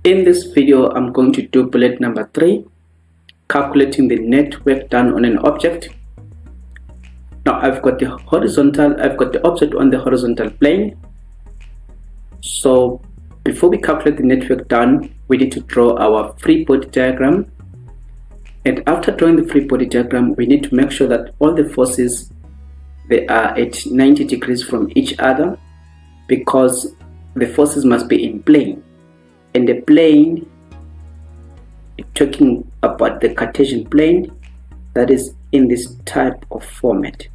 In this video, I'm going to do bullet number 3, calculating the net work done on an object. Now I've got the object on the horizontal plane. So before we calculate the net work done, we need to draw our free body diagram. And after drawing the free body diagram, we need to make sure that all the forces, they are at 90 degrees from each other, because the forces must be in plane. And the plane, talking about the Cartesian plane, that is in this type of format,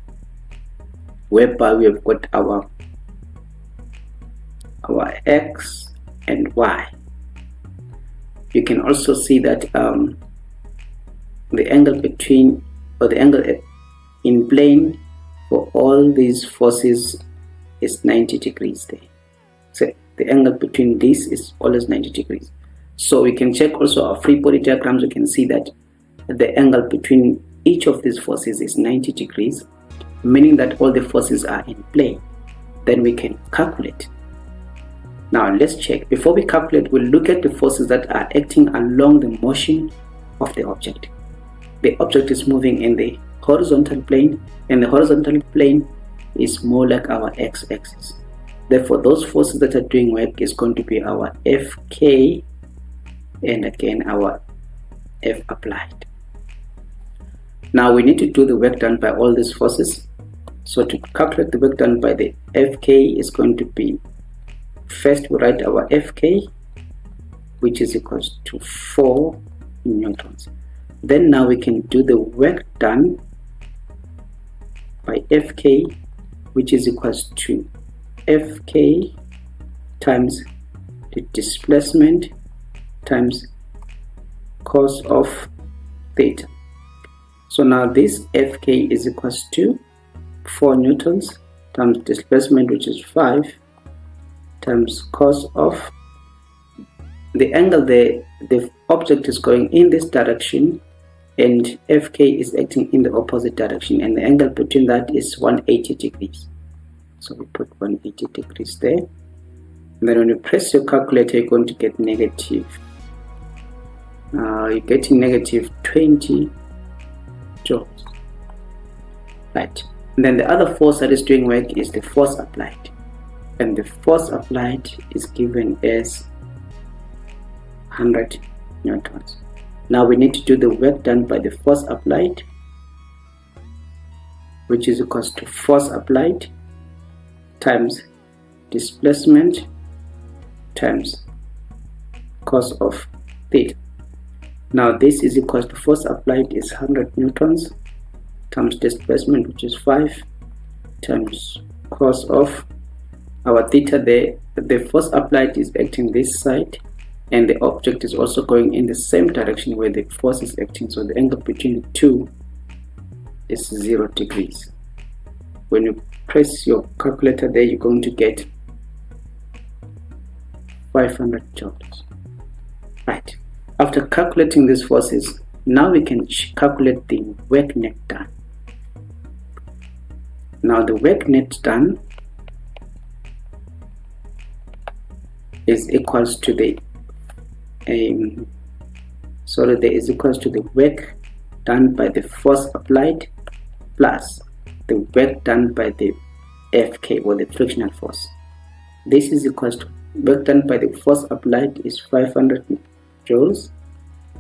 whereby we have got our x and y. You can also see that the angle between, or the angle in plane for all these forces is 90 degrees there. So the angle between these is always 90 degrees. So we can check also our free body diagrams. We can see that the angle between each of these forces is 90 degrees, meaning that all the forces are in plane. Then we can calculate. Now let's check. Before we calculate, we'll look at the forces that are acting along the motion of the object. The object is moving in the horizontal plane, and the horizontal plane is more like our x-axis. Therefore, those forces that are doing work is going to be our Fk and again our F applied. Now we need to do the work done by all these forces. So to calculate the work done by the Fk is going to be, first we write our Fk, which is equals to 4 newtons. Then now we can do the work done by Fk, which is equals to Fk times the displacement times cos of theta. So now this Fk is equals to 4 newtons times displacement, which is 5, times cos of the angle there. The object is going in this direction and Fk is acting in the opposite direction, and the angle between that is 180 degrees. So we put 180 degrees there. And then when you press your calculator, you're going to get negative. You're getting negative 20 joules. Right. And then the other force that is doing work is the force applied. And the force applied is given as 100 newtons. Now we need to do the work done by the force applied, which is equals to force applied times displacement times cos of theta. Now this is equals to force applied is 100 newtons times displacement, which is 5, times cos of our theta there. The force applied is acting this side, and the object is also going in the same direction where the force is acting. So the angle between the two is 0 degrees. When you press your calculator there, you're going to get 500 joules. Right. After calculating these forces, now we can calculate the work net done. Now the work net done is equals to the is equals to the work done by the force applied plus the work done by the Fk, or the frictional force. This is equals to work done by the force applied is 500 joules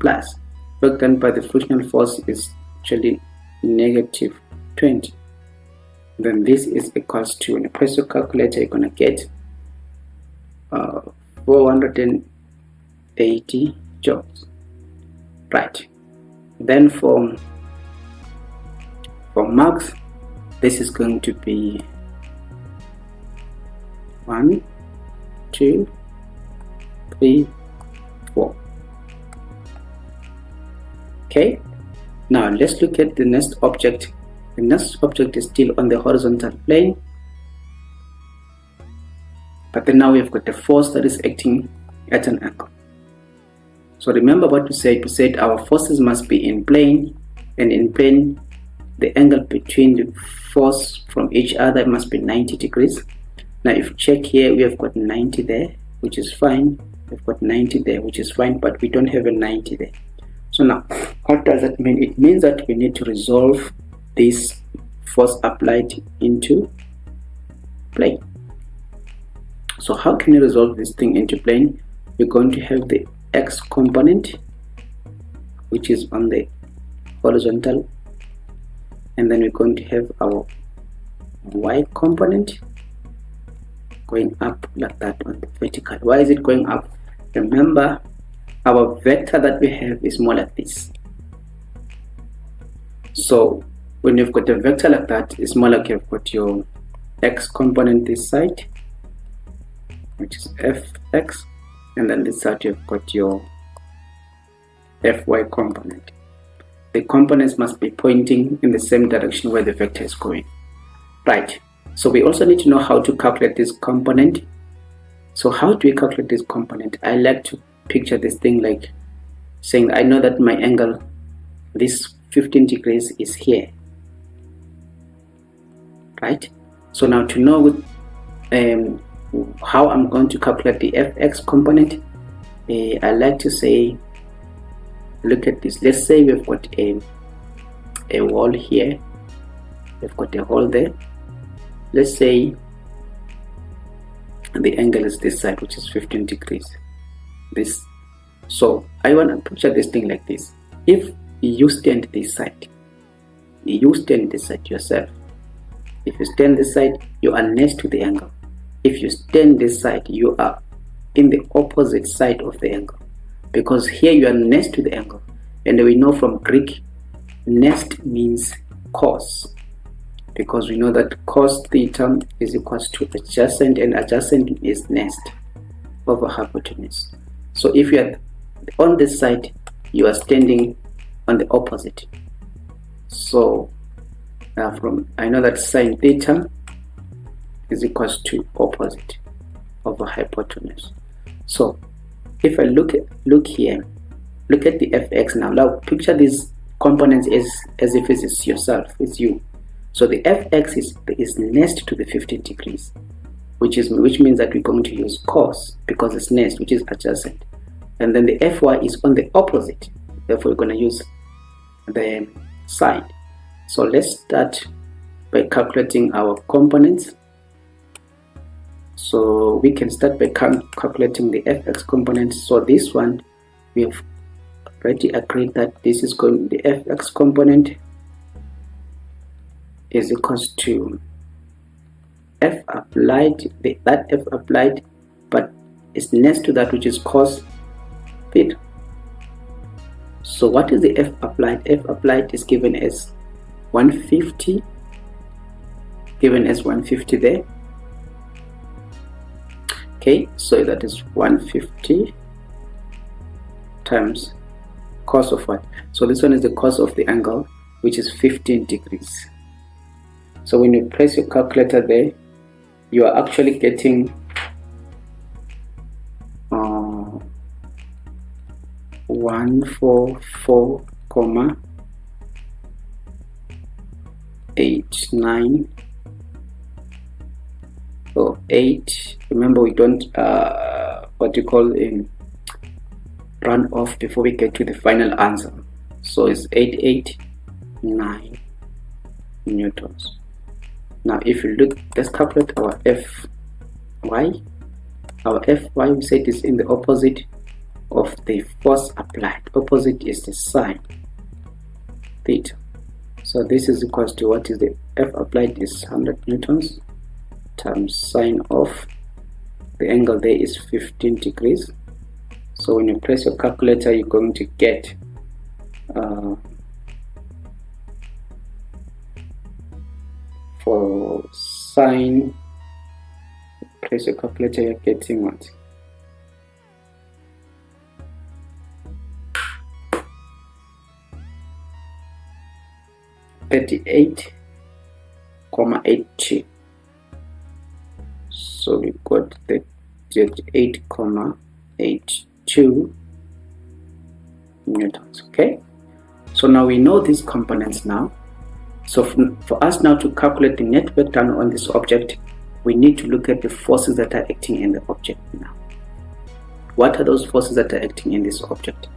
plus work done by the frictional force is actually negative 20. Then this is equals to, when you press your calculator, you're going to get 480 joules. Right. Then for marks, this is going to be 1, 2, 3, 4. Okay. Now let's look at the next object. The next object is still on the horizontal plane, but then now we've got the force that is acting at an angle. So remember what we said. We said our forces must be in plane, and in plane the angle between the force from each other must be 90 degrees. Now if you check here, we have got 90 there, which is fine. We've got 90 there, which is fine, but we don't have a 90 there. So now, what does that mean? It means that we need to resolve this force applied into plane. So how can you resolve this thing into plane? We're going to have the x component, which is on the horizontal, and then we're going to have our y component going up like that on the vertical. Why is it going up? Remember, our vector that we have is more like this. So when you've got a vector like that, it's more like you've got your x component this side, which is fx, and then this side you've got your fy component. The components must be pointing in the same direction where the vector is going. Right, so we also need to know how to calculate this component. So how do we calculate this component? I like to picture this thing like saying, I know that my angle, this 15 degrees is here, right? So now to know how I'm going to calculate the fx component, I like to say, look at this. Let's say we've got a wall here, we've got a hole there. Let's say the angle is this side, which is 15 degrees. This. So I want to picture this thing like this. If you stand this side, you stand this side yourself. If you stand this side, you are next to the angle. If you stand this side, you are in the opposite side of the angle, because here you are next to the angle, and we know from Greek, next means cos, because we know that cos theta is equals to adjacent, and adjacent is next over hypotenuse. So if you are on this side, you are standing on the opposite. So I know that sine theta is equals to opposite over hypotenuse. So if I look here, look at the fx now. Now picture these components as if it is yourself, it's you. So the fx is next to the 15 degrees, which means that we're going to use cos because it's next, which is adjacent, and then the fy is on the opposite. Therefore, we're going to use the sine. So let's start by calculating our components. So we can start by calculating the fx components. So this one, we have already agreed that this is going, the fx component is equals to f applied, that f applied, but it's next to that, which is cos theta. So what is the f applied? F applied is given as 150, given as 150 there. Okay, so that is 150 times cos of what? So this one is the cos of the angle, which is 15 degrees. So when you place your calculator there, you are actually getting 144.8908. Remember, we don't run off before we get to the final answer. So it's 889 newtons. Now if you look, let's calculate our fy. Our fy, we said, is in the opposite of the force applied. Opposite is the sine theta. So this is equals to, what is the f applied is 100 newtons times sine of the angle there is 15 degrees. So when you press your calculator, you're going to get for sine, press your calculator, you're getting what? $38.82. So we got 38.82 newtons. Okay, so now we know these components now. So for us now to calculate the net work done on this object, we need to look at the forces that are acting in the object now. what are those forces that are acting in this object,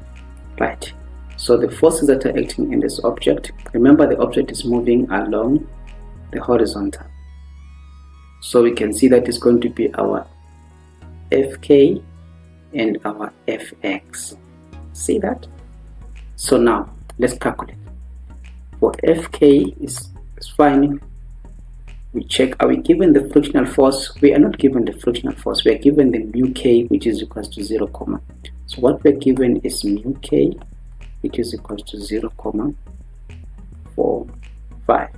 right? So the forces that are acting in this object, remember the object is moving along the horizontal, so we can see that it's going to be our Fk and our Fx. See that? So now let's calculate. For Fk is fine. We check, are we given the frictional force? We are not given the frictional force. We are given the mu k, which is equals to 0, so what we're given is mu k, which is equals to 0,45.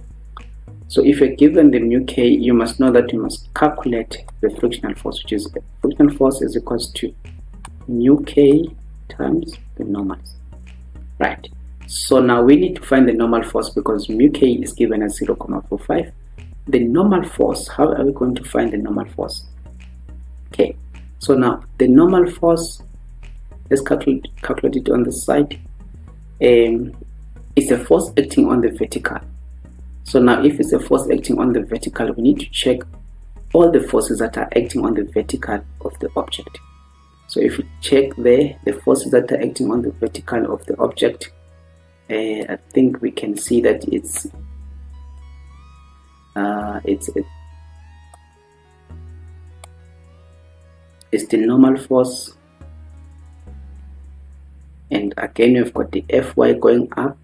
So if you're given the mu k, you must know that you must calculate the frictional force, which is frictional force is equals to mu k times the normals, right? So now we need to find the normal force because mu k is given as 0,45. The normal force, how are we going to find the normal force? Okay, so now the normal force, let's calculate it on the side. It's a force acting on the vertical. So now if it's a force acting on the vertical, we need to check all the forces that are acting on the vertical of the object. So if we check there, the forces that are acting on the vertical of the object, I think we can see that it's the normal force, and again we've got the Fy going up,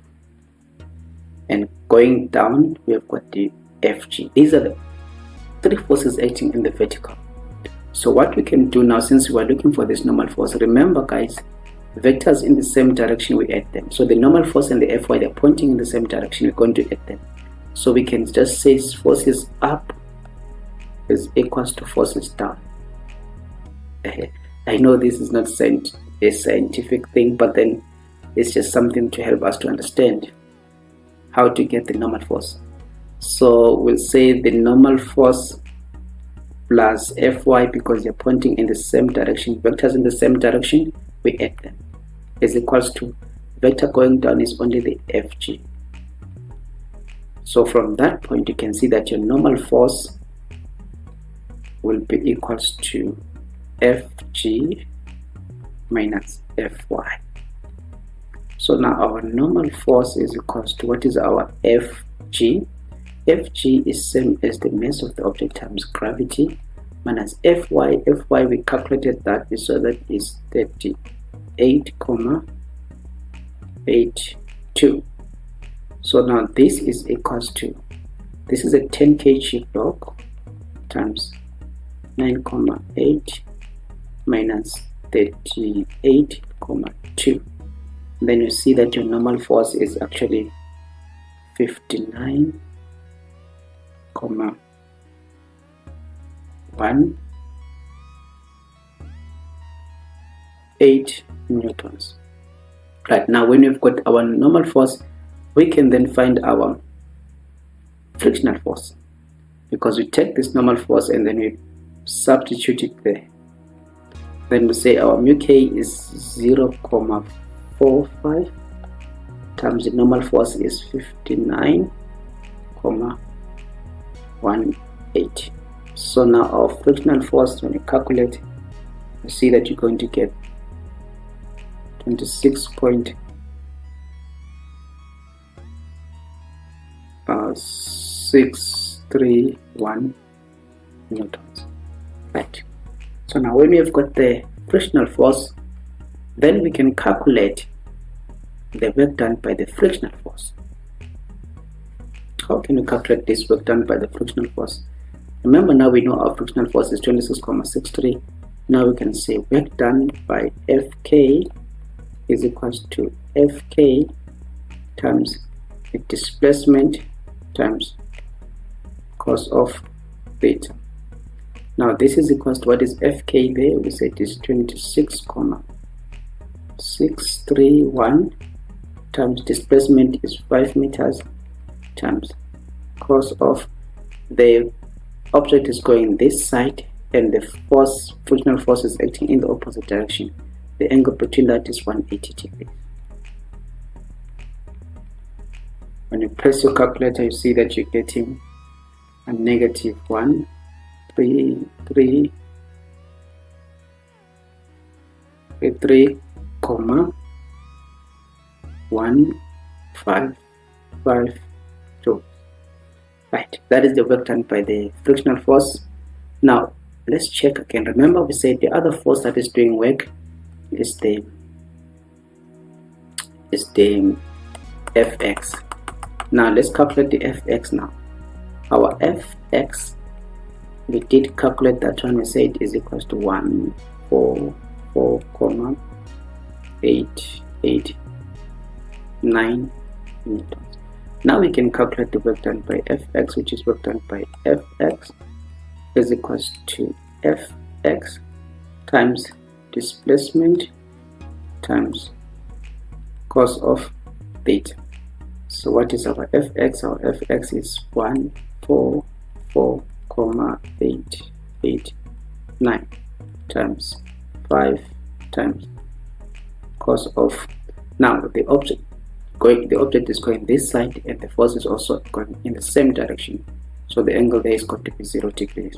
and going down we have got the Fg. These are the three forces acting in the vertical. So what we can do now, since we are looking for this normal force, remember guys, vectors in the same direction, we add them. So the normal force and the Fy, they're pointing in the same direction, we're going to add them. So we can just say forces up is equals to forces down. I know this is not a scientific thing, but then it's just something to help us to understand how to get the normal force. So we'll say the normal force plus Fy, because they're pointing in the same direction, vectors in the same direction, we add them, is equals to vector going down is only the Fg. So from that point you can see that your normal force will be equals to Fg minus Fy. So now our normal force is equals to, what is our Fg? Fg is same as the mass of the object times gravity minus Fy. Fy, we calculated that, so that is 38,82. So now this is equals to, this is a 10 kg block times 9,8 minus 38,2. Then you see that your normal force is actually 59,18 newtons. Right, now when we've got our normal force, we can then find our frictional force, because we take this normal force and then we substitute it there. Then we say our mu k is 0,45 times the normal force is 59,18. So now our frictional force, when you calculate, you see that you're going to get 26.631 newtons. Right. So now when we have got the frictional force, then we can calculate the work done by the frictional force. How can we calculate this work done by the frictional force? Remember, now we know our frictional force is 26.63. Now we can say work done by Fk is equals to Fk times the displacement times cos of theta. Now this is equals to, what is Fk there? We say it is 26.631 times displacement is 5 meters times cos of, the object is going this side and the force, frictional force, is acting in the opposite direction. The angle between that is 180 degrees. When you press your calculator, you see that you're getting a negative 133 3, comma 1, 5, 5 joules. Right, that is the work done by the frictional force. Now let's check again. Remember, we said the other force that is doing work is the Fx. Now let's calculate the Fx now. Our Fx, we did calculate that one. We said is equals to 144,889 newtons. Now we can calculate the work done by Fx, which is work done by Fx is equals to Fx times displacement times cos of theta. So what is our Fx? Our Fx is 144,889 times 5 times cos of. Now the object is going this side, and the force is also going in the same direction. So the angle there is going to be 0 degrees.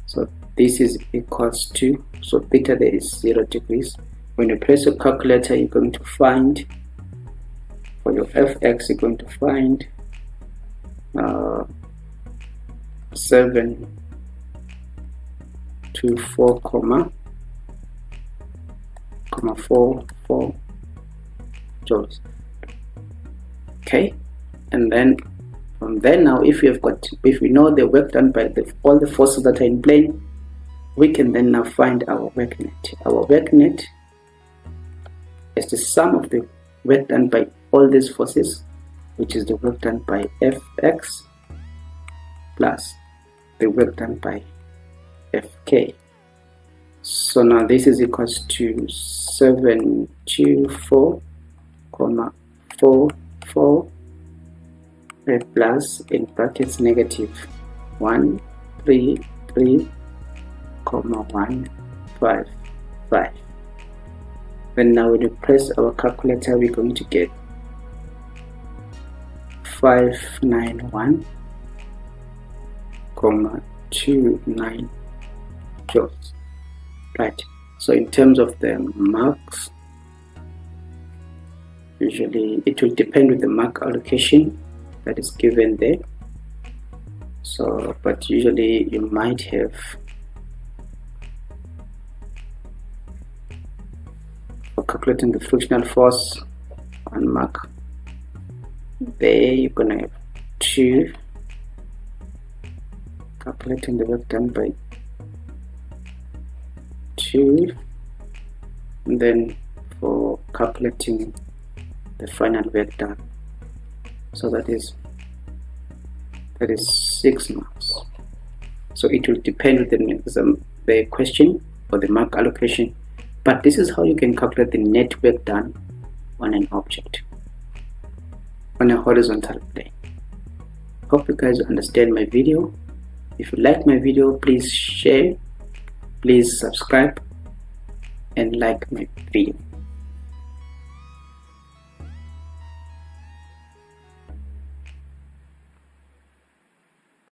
So this is equals to, so theta there is 0 degrees. When you place your calculator, you're going to find, for your Fx, you're going to find 724,44 joules. Okay, and then from there, now if we know the work done by all the forces that are in plane, we can then now find our work net. Our work net is the sum of the work done by all these forces, which is the work done by Fx plus the work done by Fk. So now this is equals to 724,44 plus in brackets negative 133,155. Then now when we press our calculator, we're going to get 591,29 joules. Right, so in terms of the marks, usually it will depend with the mark allocation that is given there. So, but usually you might have for calculating the frictional force on mark, there you're gonna have 2, calculating the work done by 2, and then for calculating the final work done, so that is 6 marks. So it will depend with the question or the mark allocation, but this is how you can calculate the net work done on an object on a horizontal plane. Hope you guys understand my video. If you like my video, please share, please subscribe and like my video.